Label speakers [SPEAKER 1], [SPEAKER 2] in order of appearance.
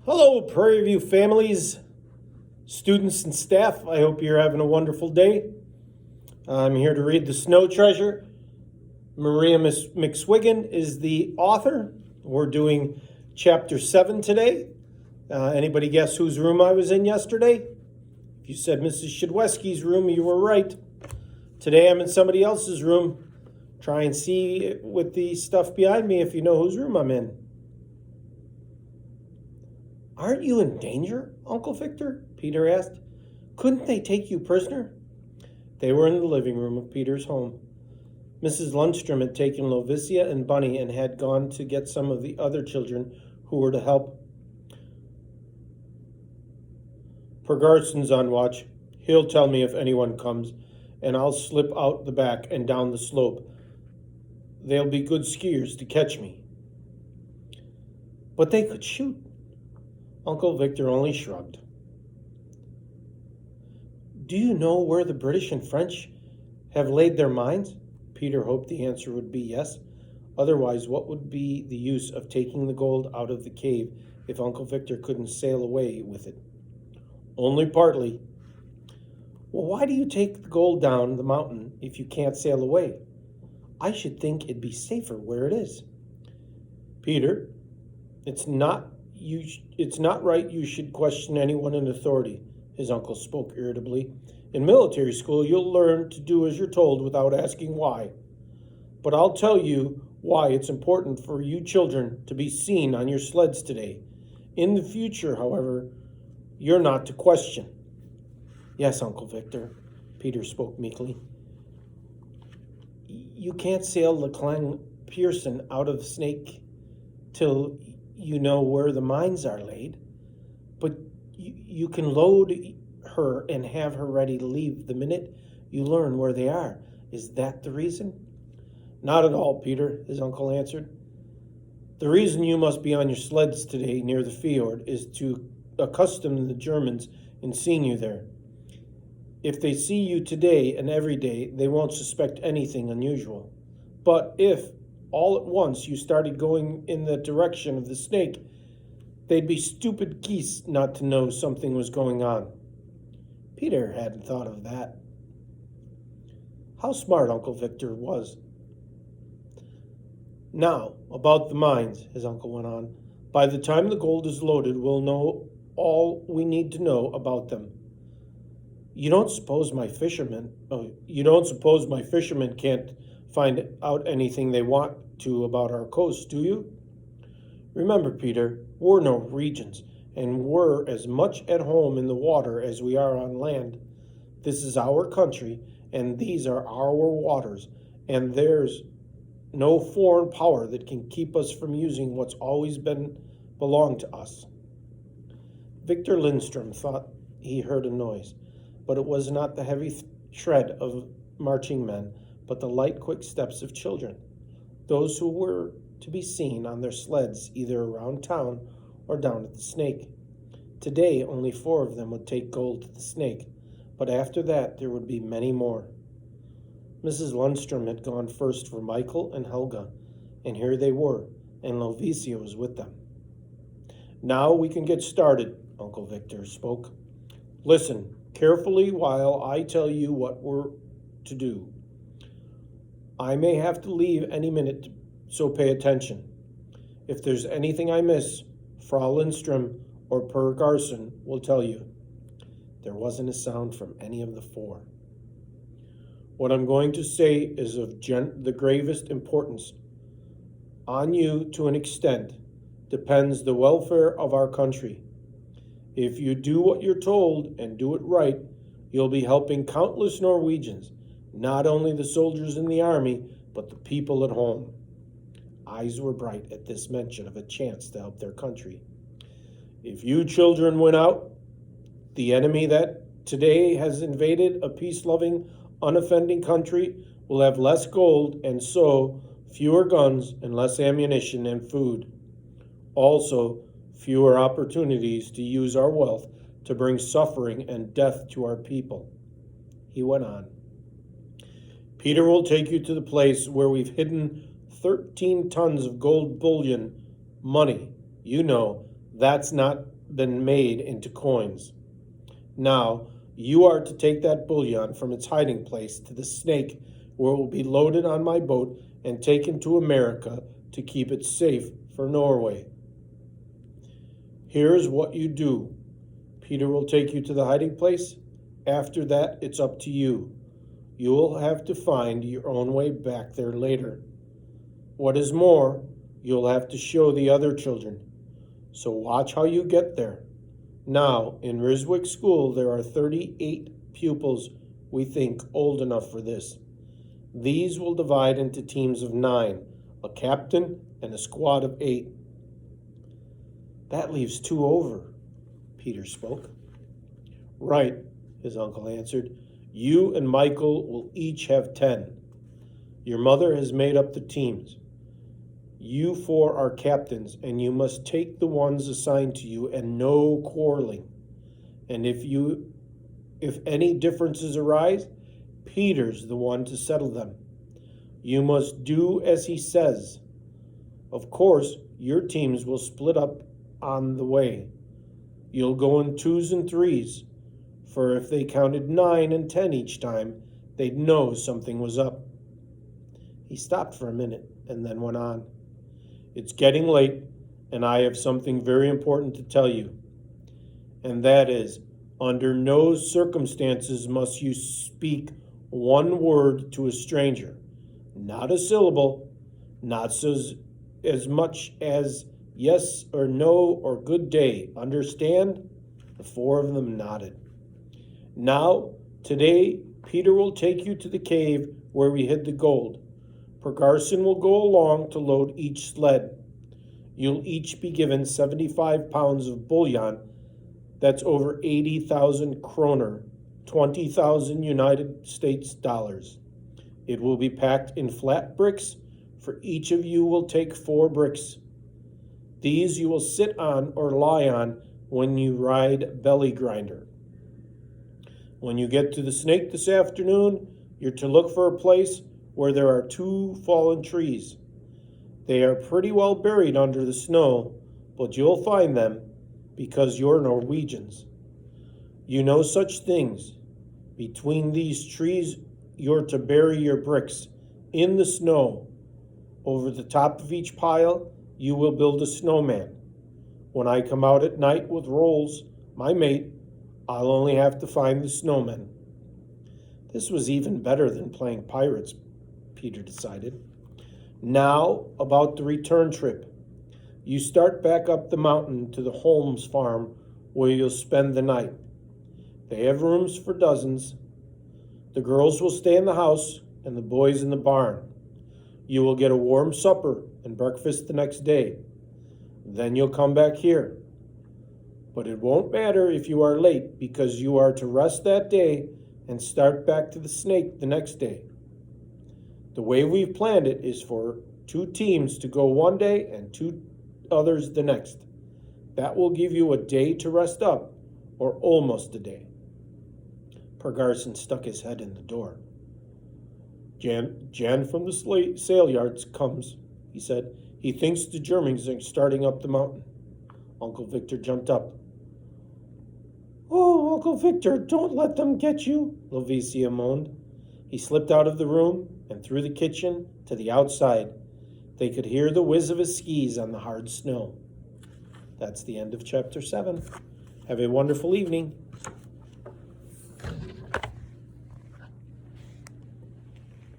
[SPEAKER 1] Hello, Prairie View families, students, and staff. I hope you're having a wonderful day. I'm here to read The Snow Treasure. Maria McSwiggan is the author. We're doing chapter 7 today. Anybody guess whose room I was in yesterday? If you said Mrs. Shedweski's room, you were right. Today I'm in somebody else's room. Try and see with the stuff behind me if you know whose room I'm in. Aren't you in danger, Uncle Victor? Peter asked. Couldn't they take you prisoner? They were in the living room of Peter's home. Mrs. Lundstrom had taken Lovicia and Bunny and had gone to get some of the other children who were to help. Pergarson's on watch. He'll tell me if anyone comes, and I'll slip out the back and down the slope. They'll be good skiers to catch me. But they could shoot. Uncle Victor only shrugged. Do you know where the British and French have laid their mines? Peter hoped the answer would be yes. Otherwise, what would be the use of taking the gold out of the cave if Uncle Victor couldn't sail away with it? Only partly. Well, why do you take the gold down the mountain if you can't sail away? I should think it'd be safer where it is. Peter, it's not right you should question anyone in authority, his uncle spoke irritably. In military school, you'll learn to do as you're told without asking why. But I'll tell you why it's important for you children to be seen on your sleds today. In the future, however, you're not to question. Yes, Uncle Victor, Peter spoke meekly. You can't sail the Clan Pearson out of Snake till you know where the mines are laid, but you can load her and have her ready to leave the minute you learn where they are. Is that the reason? Not at all, Peter, his uncle answered. The reason you must be on your sleds today near the fjord is to accustom the Germans in seeing you there. If they see you today and every day, they won't suspect anything unusual. But if all at once you started going in the direction of the snake, they'd be stupid geese not to know something was going on. Peter hadn't thought of that. How smart Uncle Victor was. Now, about the mines, his uncle went on. By the time the gold is loaded, we'll know all we need to know about them. You don't suppose my fishermen can't find out anything they want to about our coast, do you? Remember, Peter, we're Norwegians, and we're as much at home in the water as we are on land. This is our country, and these are our waters, and there's no foreign power that can keep us from using what's always belonged to us. Victor Lindstrom thought he heard a noise, but it was not the heavy tread of marching men, but the light, quick steps of children, those who were to be seen on their sleds either around town or down at the Snake. Today, only 4 of them would take gold to the Snake, but after that there would be many more. Mrs. Lundstrom had gone first for Michael and Helga, and here they were, and Lovicia was with them. Now we can get started, Uncle Victor spoke. Listen carefully while I tell you what we're to do. I may have to leave any minute, so pay attention. If there's anything I miss, Frau Lindstrom or Per Garson will tell you. There wasn't a sound from any of the 4. What I'm going to say is of the gravest importance. On you, to an extent, depends the welfare of our country. If you do what you're told and do it right, you'll be helping countless Norwegians, not only the soldiers in the army, but the people at home. Eyes were bright at this mention of a chance to help their country. If you children win out, the enemy that today has invaded a peace-loving, unoffending country will have less gold and so fewer guns and less ammunition and food. Also, fewer opportunities to use our wealth to bring suffering and death to our people. He went on. Peter will take you to the place where we've hidden 13 tons of gold bullion money. You know, that's not been made into coins. Now, you are to take that bullion from its hiding place to the Snake, where it will be loaded on my boat and taken to America to keep it safe for Norway. Here's what you do. Peter will take you to the hiding place. After that, it's up to you. You will have to find your own way back there later. What is more, you'll have to show the other children. So watch how you get there. Now, in Ryswick School, there are 38 pupils we think old enough for this. These will divide into teams of 9, a captain and a squad of 8. That leaves 2 over, Peter spoke. Right, his uncle answered. You and Michael will each have 10. Your mother has made up the teams. You 4 are captains, and you must take the ones assigned to you, and no quarreling. And if any differences arise, Peter's the one to settle them. You must do as he says. Of course, your teams will split up on the way. You'll go in 2s and 3s, for if they counted 9 and 10 each time, they'd know something was up. He stopped for a minute and then went on. It's getting late, and I have something very important to tell you. And that is, under no circumstances must you speak one word to a stranger. Not a syllable, not as much as yes or no or good day. Understand? The 4 of them nodded. Now, today, Peter will take you to the cave where we hid the gold. Pergarson will go along to load each sled. You'll each be given 75 pounds of bullion. That's over 80,000 kroner, 20,000 United States dollars. It will be packed in flat bricks. For each of you will take 4 bricks. These you will sit on or lie on when you ride Belly Grinder. When you get to the Snake this afternoon, you're to look for a place where there are 2 fallen trees. They are pretty well buried under the snow, but you'll find them because you're Norwegians. You know such things. Between these trees, you're to bury your bricks in the snow. Over the top of each pile, you will build a snowman. When I come out at night with Rolls, my mate, I'll only have to find the snowmen. This was even better than playing pirates, Peter decided. Now, about the return trip. You start back up the mountain to the Holmes farm where you'll spend the night. They have rooms for dozens. The girls will stay in the house and the boys in the barn. You will get a warm supper and breakfast the next day. Then you'll come back here. But it won't matter if you are late because you are to rest that day and start back to the Snake the next day. The way we've planned it is for 2 teams to go one day and 2 others the next. That will give you a day to rest up, or almost a day. Pergarson stuck his head in the door. Jan from the sail yards comes, he said. He thinks the Germans are starting up the mountain. Uncle Victor jumped up. Oh, Uncle Victor, don't let them get you, Lovicia moaned. He slipped out of the room and through the kitchen to the outside. They could hear the whiz of his skis on the hard snow. That's the end of chapter 7. Have a wonderful evening.